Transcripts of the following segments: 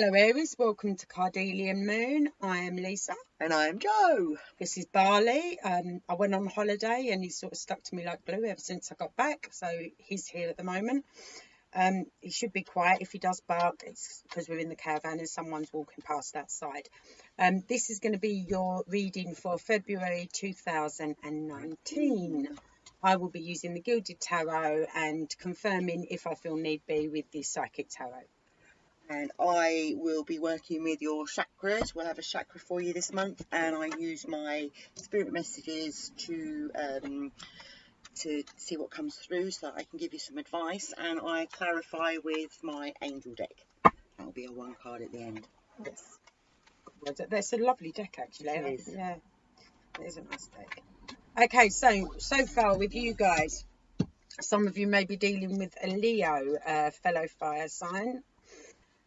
Hello Aries, welcome to Cardelian Moon. I am Lisa. And I am Joe. This is Barley. I went on holiday and he's sort of stuck to me like glue ever since I got back. So he's here at the moment. He should be quiet. If he does bark, it's because we're in the caravan and someone's walking past outside. This is going to be your reading for February 2019. I will be using the Gilded Tarot and confirming if I feel need be with the Psychic Tarot. And I will be working with your chakras. We'll have a chakra for you this month, and I use my spirit messages to see what comes through, so that I can give you some advice. And I clarify with my angel deck. That'll be a one card at the end. Yes, that's a lovely deck actually. It is. Yeah, it is a nice deck. Okay, so far with you guys, some of you may be dealing with a Leo, fellow fire sign.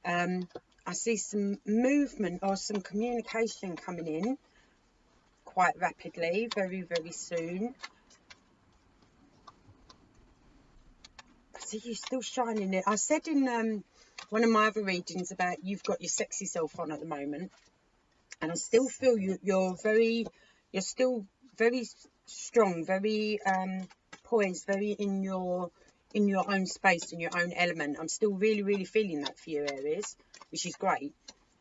I see some movement or some communication coming in quite rapidly, very, very soon. I see you still shining it. I said in one of my other readings about you've got your sexy self on at the moment, and I still feel you're still very strong, very poised, very in your own space, in your own element. I'm still really, really feeling that for you, Aries, which is great.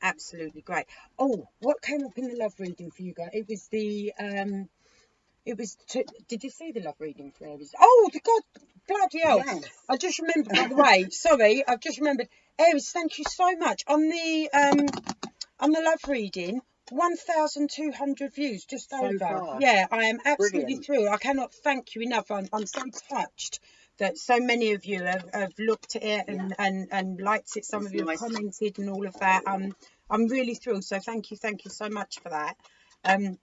Absolutely great. Oh, what came up in the love reading for you guys? It was the did you see the love reading for Aries? Oh, the God, bloody hell. Yes. I just remembered, by the way, sorry, I've just remembered. Aries, thank you so much. On the love reading, 1,200 views, just So over. far. Yeah, I am absolutely Brilliant. thrilled. I cannot thank you enough. I'm so touched that so many of you have looked at it and liked it. Some of you have commented and all of that. I'm really thrilled. So thank you so much for that. I'd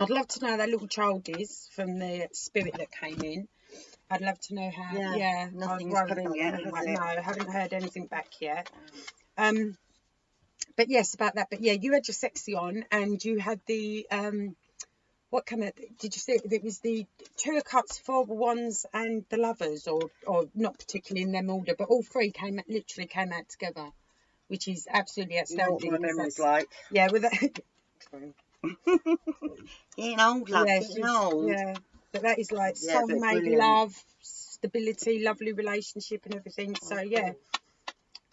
love to know how that little child is from the spirit that came in. I'd love to know how. Yeah, nothing's come in yet, has it? No, I haven't heard anything back yet. But yes, about that. But yeah, you had your sexy on, and you had the what came out? Did you see it? It was the Two of Cups, Four of Wands, and the Lovers, or not particularly in them order, but all three literally came out together, which is absolutely outstanding. You know what my memory's like? Yeah, with that. Sorry. Getting old, love. Yeah, getting old. Yeah, but that is like Yeah, soulmate love, stability, lovely relationship, and everything. So yeah.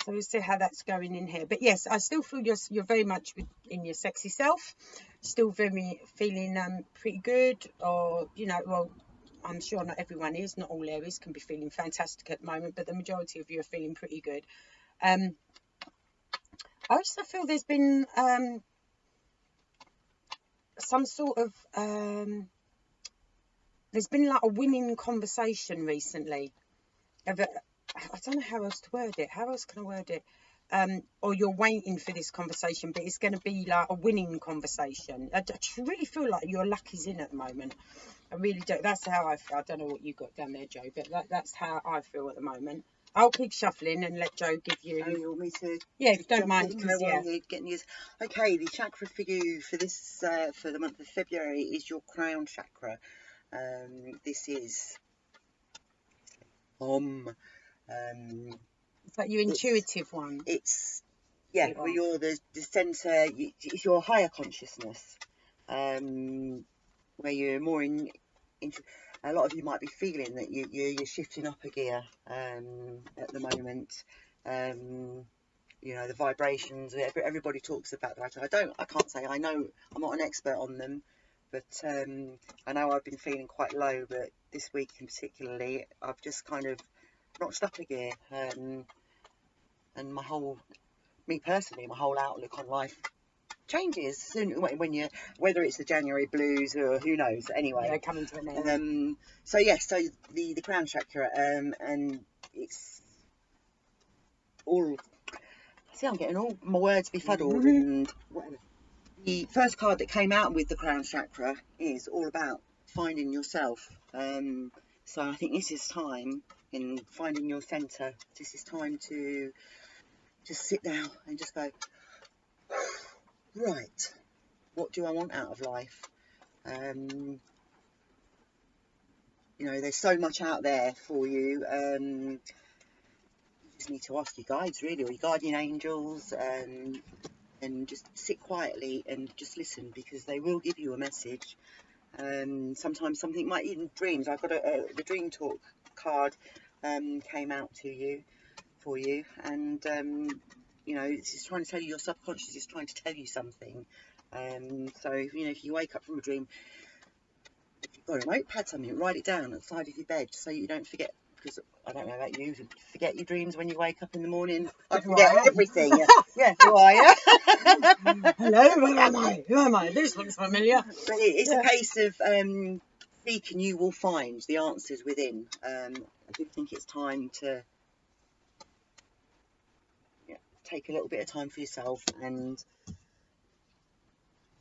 So we'll see how that's going in here. But yes, I still feel you're very much in your sexy self. Still very feeling pretty good, or well, I'm sure not everyone is. Not all Aries can be feeling fantastic at the moment, but the majority of you are feeling pretty good. I also feel there's been some sort of there's been like a winning conversation recently. I don't know how else to word it. How else can I word it? Or you're waiting for this conversation, but it's going to be like a winning conversation. I really feel like your luck is in at the moment. I really do. That's how I feel. I don't know what you got down there, Joe, but that's how I feel at the moment. I'll keep shuffling and let Joe give you. Oh, you want me to? Yeah, if you don't mind. Yeah. Okay, the chakra for you for this for the month of February is your crown chakra. This is It's like your intuitive one. It's where you're the center. It's your higher consciousness, where you're more in. A lot of you might be feeling that you're shifting up a gear at the moment. You know, the vibrations. Everybody talks about that. I can't say I know. I'm not an expert on them, but I know I've been feeling quite low. But this week in particularly, I've just kind of notched up a gear, and my whole outlook on life changes soon when you, whether it's the January blues or who knows. Anyway, yeah, coming to an end. So yes, so the crown chakra, and it's all. See, I'm getting all my words befuddled, and whatever. The first card that came out with the crown chakra is all about finding yourself. So I think this is time in finding your center. This is time to just sit down and just go, right, what do I want out of life? You know, there's so much out there for you. just need to ask your guides, really, or your guardian angels, and just sit quietly and just listen, because they will give you a message. Sometimes something might, even dreams. I've got the dream talk card came out for you, and you know, it's just trying to tell you, your subconscious is trying to tell you something. So you know, if you wake up from a dream, if you've got a notepad, something, write it down at the side of your bed so you don't forget. Because I don't know about you, forget your dreams when you wake up in the morning. I forget everything. Yeah, who are you? Hello, who am I? Who am I? This looks familiar. But it's a case of seek and you will find the answers within. I do think it's time to take a little bit of time for yourself and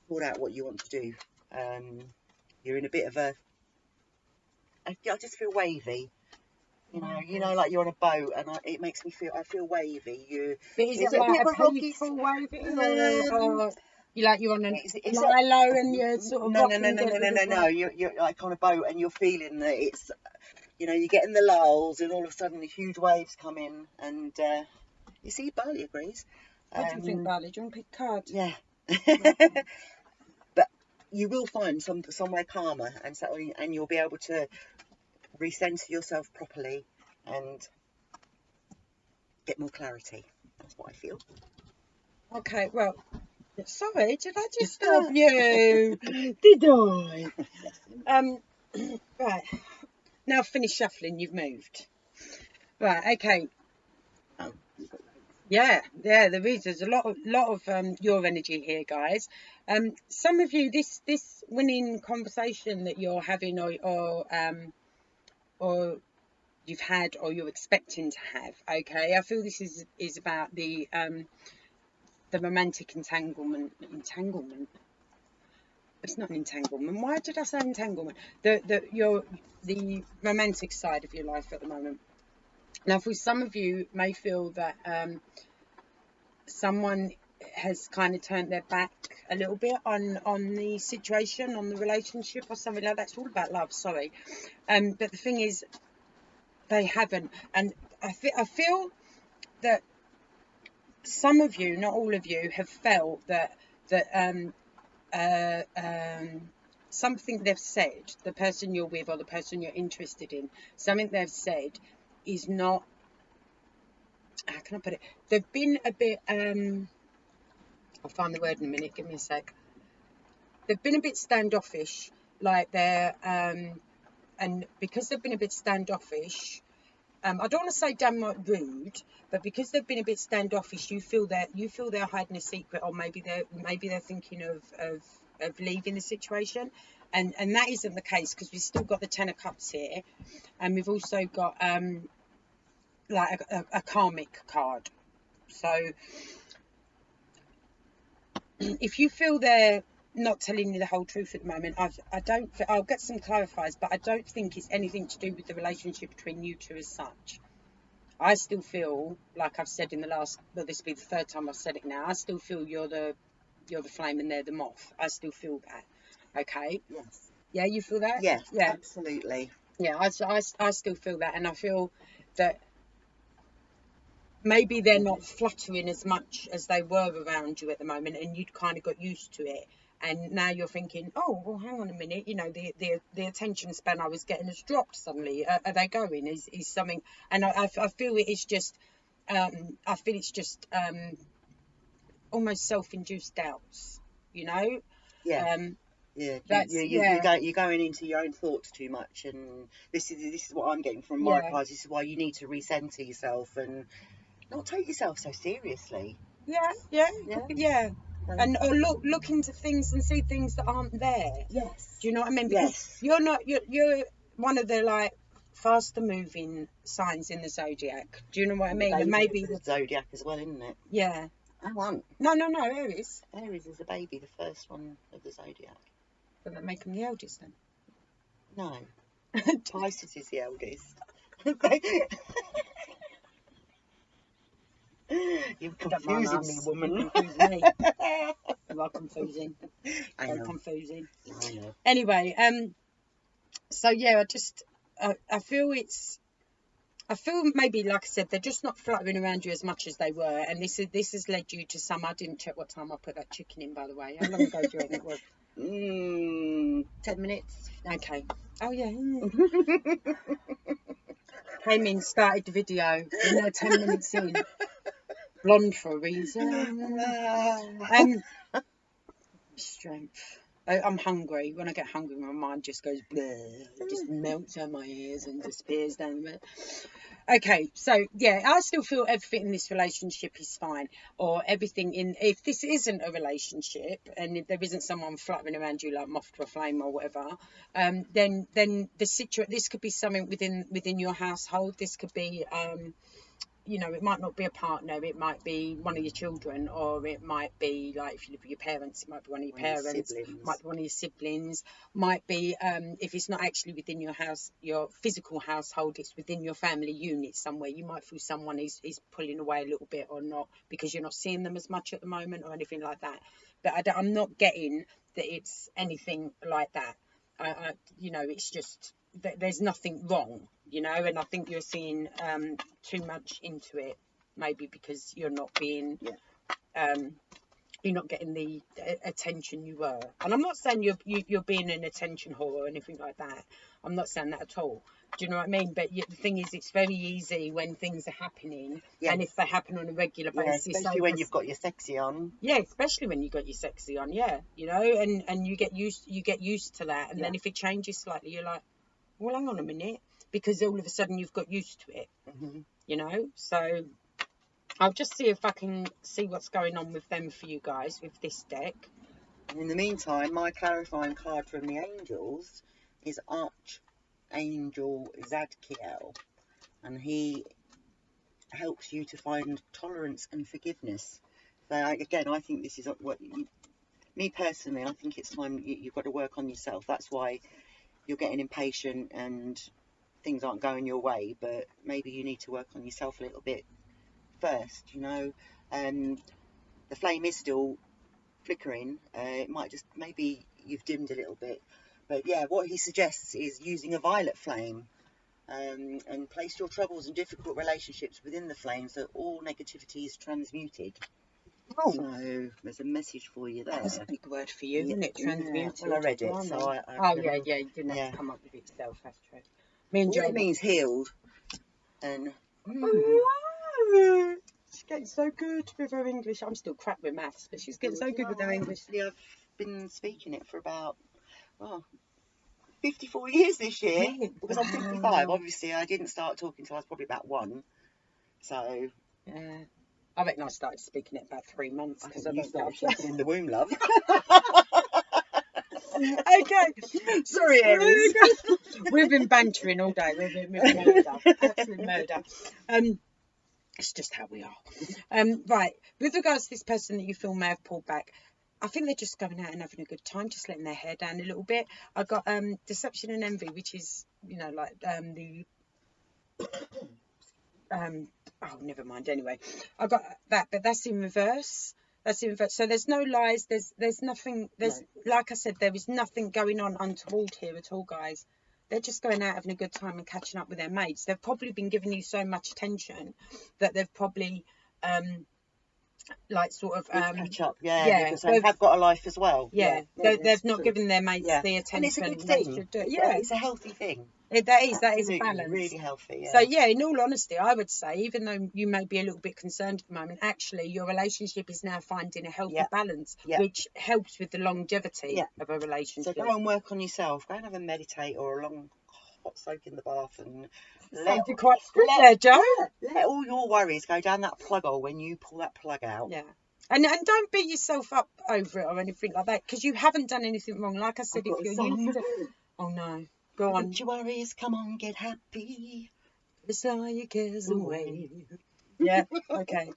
sort out what you want to do. You're in a bit of a, I just feel wavy. You know, like you're on a boat, and it makes me feel, I feel wavy. Is it like a peaceful wavy, or you like you're on a low and you're sort of no. You're like on a boat and you're feeling that it's, you know, you're getting the lulls, and all of a sudden the huge waves come in, and you see, Barley agrees. What do you think, Barley? Do you want to pick a card? Yeah. But you will find somewhere calmer and settling, and you'll be able to recenter yourself properly and get more clarity. That's what I feel. Okay, well, sorry, did I just stop you? Did I? Right, now finish shuffling, you've moved. Right, okay. Oh. Yeah, there is. There's a lot of your energy here, guys. Some of you, this winning conversation that you're having, or you've had, or you're expecting to have. Okay, I feel this is about the romantic entanglement. It's not an entanglement. Why did I say entanglement? The romantic side of your life at the moment. Now, for some of you, may feel that someone has kind of turned their back a little bit on the situation, on the relationship, or something like that. It's all about love. Sorry, but the thing is, they haven't, and I feel that some of you, not all of you, have felt that something they've said, the person you're with or the person you're interested in, something they've said is not, how can I put it? They've been a bit, I'll find the word in a minute, give me a sec. They've been a bit standoffish, like they're, and because they've been a bit standoffish, I don't want to say downright rude, but because they've been a bit standoffish, you feel they're hiding a secret, or maybe they're thinking of leaving the situation, and that isn't the case, because we've still got the Ten of Cups here, and we've also got like a karmic card. So if you feel they're not telling you the whole truth at the moment, I'll get some clarifiers, but I don't think it's anything to do with the relationship between you two as such. I still feel, like I've said in the last, well, this will be the third time I've said it now, I still feel you're the flame and they're the moth. I still feel that. Okay? Yes. Yeah, you feel that? Yes, yeah, absolutely. Yeah, I still feel that, and I feel that maybe they're not fluttering as much as they were around you at the moment, and you'd kind of got used to it, and now you're thinking, oh, well, hang on a minute, you know, the attention span I was getting has dropped suddenly. Are they going? Is something? And I feel it is just, I feel it's just almost self-induced doubts, you know. Yeah. You're going into your own thoughts too much, and this is what I'm getting from my cards. This is why you need to recenter yourself and not take yourself so seriously. Yeah. And or look into things and see things that aren't there. Yes. Do you know what I mean? Because you're one of the like faster moving signs in the zodiac. Do you know what I mean? And maybe the zodiac as well, isn't it? Yeah. I want. No, Aries. Aries is the baby, the first one of the zodiac. Does that make them the eldest then? No. Pisces is the eldest. You're confusing me, woman. You confuse me. You are confusing. I know. Confusing. I know. Anyway, so yeah, I feel it's I feel maybe, like I said, they're just not fluttering around you as much as they were, and this has led you to some. I didn't check what time I put that chicken in, by the way. How long ago do you reckon it was? 10 minutes. Okay. Oh yeah. Came in, started the video. We're now 10 minutes in. Blonde for a reason. Strength. I'm hungry. When I get hungry, my mind just goes bleh. It just melts out my ears and disappears down the bit. Okay, so yeah, I still feel everything in this relationship is fine, or everything in. If this isn't a relationship and if there isn't someone fluttering around you like moth to a flame or whatever, then this could be something within your household. This could be you know, it might not be a partner, it might be one of your children, or it might be, like, if you live with your parents, it might be one of your parents, might be one of your siblings, might be, if it's not actually within your house, your physical household, it's within your family unit somewhere. You might feel someone is pulling away a little bit or not, because you're not seeing them as much at the moment or anything like that. But I'm not getting that it's anything like that. You know, it's just there's nothing wrong, you know, and I think you're seeing too much into it, maybe because you're not being you're not getting the attention you were. And I'm not saying you're being an attention whore or anything like that. I'm not saying that at all. Do you know what I mean? But the thing is, it's very easy when things are happening, and if they happen on a regular basis, especially when you've got your sexy on. Yeah, especially when you got your sexy on. Yeah, you know, and you get used to that, and then if it changes slightly, you're like, well, hang on a minute, because all of a sudden you've got used to it. You know, so I'll just see if I can see what's going on with them for you guys with this deck. And in the meantime, my clarifying card from the angels is Archangel Zadkiel, and he helps you to find tolerance and forgiveness. So again, I think this is what me personally, I think it's time you've got to work on yourself. That's why you're getting impatient and things aren't going your way, but maybe you need to work on yourself a little bit first, you know. The flame is still flickering. It might just, maybe you've dimmed a little bit, but yeah, what he suggests is using a violet flame, and place your troubles and difficult relationships within the flame so all negativity is transmuted. Oh, so there's a message for you there. That's a big word for you, isn't it? Transmuted. Well, I read it, so I yeah, you didn't have to come up with it yourself. That's true. Me and All it means healed, and she's getting so good with her English. I'm still crap with maths, but she's getting so good with her English. I've been speaking it for about 54 years this year, because I'm 55. Obviously, I didn't start talking until I was probably about 1. So yeah, I reckon I started speaking it about 3 months, because I started talking in the womb, love. Okay, sorry, Aries. We've been bantering all day. We've been murder, absolute murder. It's just how we are. Right, with regards to this person that you feel may have pulled back, I think they're just going out and having a good time, just letting their hair down a little bit. I got deception and envy, which is, you know, like oh, never mind. Anyway, I got that, but that's in reverse. That's in reverse. So there's no lies. There's nothing. There's like I said, there is nothing going on untoward here at all, guys. They're just going out having a good time and catching up with their mates. They've probably been giving you so much attention that they've probably like sort of catch up, because they have got a life as well. They've not given their mates the attention. And it's a good thing. It's a healthy thing. That is a balance. Really healthy. So in all honesty, I would say, even though you may be a little bit concerned at the moment, actually your relationship is now finding a healthy balance, which helps with the longevity of a relationship. So go and work on yourself. Go and have a meditate or a long hot soak in the bath, and let all your worries go down that plug hole when you pull that plug out. Yeah. And don't beat yourself up over it or anything like that, because you haven't done anything wrong. Like I said, if you're used to... Oh no. Go on. Don't you worries, come on, get happy. It's all your cares away. Yeah, okay.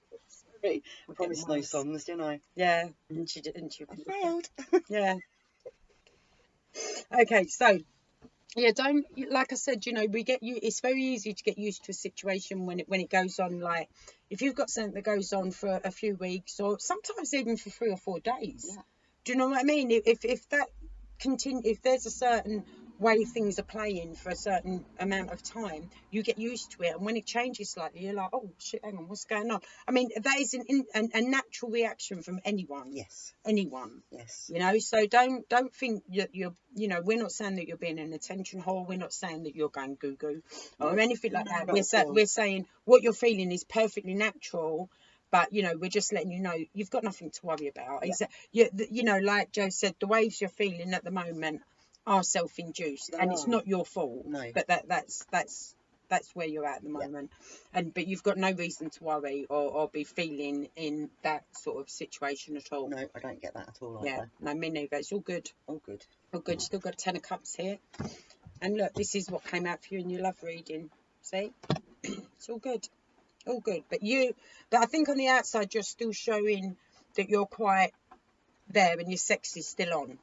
Sorry. I promised no songs, didn't I? Yeah. And she didn't. I failed. Yeah. Okay, so don't, like I said, you know, it's very easy to get used to a situation when it goes on, like if you've got something that goes on for a few weeks or sometimes even for 3 or 4 days. Yeah. Do you know what I mean? If that if there's a certain way things are playing for a certain amount of time, you get used to it, and when it changes slightly, you're like, oh shit, hang on, what's going on? I mean, that is a natural reaction from anyone. Yes. Anyone. Yes. You know, so don't think that you're, you know, we're not saying that you're being an attention whore, we're not saying that you're going goo or anything like that. We're saying what you're feeling is perfectly natural. But, you know, we're just letting you know you've got nothing to worry about. Yeah. You know, like Joe said, the waves you're feeling at the moment are self-induced, and it's not your fault. No. But that's where you're at the moment. But you've got no reason to worry or be feeling in that sort of situation at all. No, I don't get that at all. Yeah, no, me neither. It's all good. All good. All good. Still got 10 of Cups here. And look, this is what came out for you in your love reading. See? It's all good. All good. But I think on the outside you're still showing that you're quite there and your sexy's still on.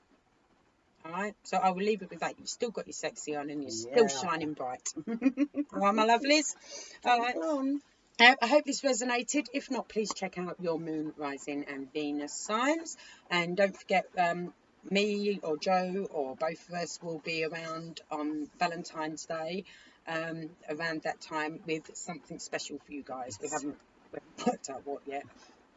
Alright, so I will leave it with that. You've still got your sexy on and you're still shining bright. Alright, my lovelies. Alright. I hope this resonated. If not, please check out your moon, rising and Venus signs. And don't forget, me or Joe or both of us will be around on Valentine's Day, around that time, with something special for you guys. We haven't worked out what yet.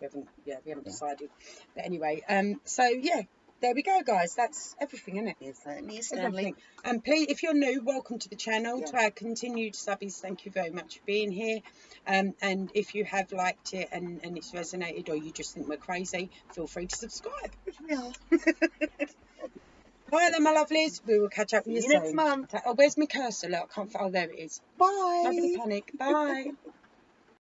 We haven't decided. But anyway, so yeah, there we go, guys. That's everything, isn't it? Yes, certainly is, everything. And please, if you're new, welcome to the channel. To our continued subbies, thank you very much for being here. And if you have liked it and it's resonated, or you just think we're crazy, feel free to subscribe. We are. All right then, my lovelies. We will catch up with you soon. Next month. Oh, where's my cursor? Look, I can't. Oh, there it is. Bye. Nobody panic. Bye.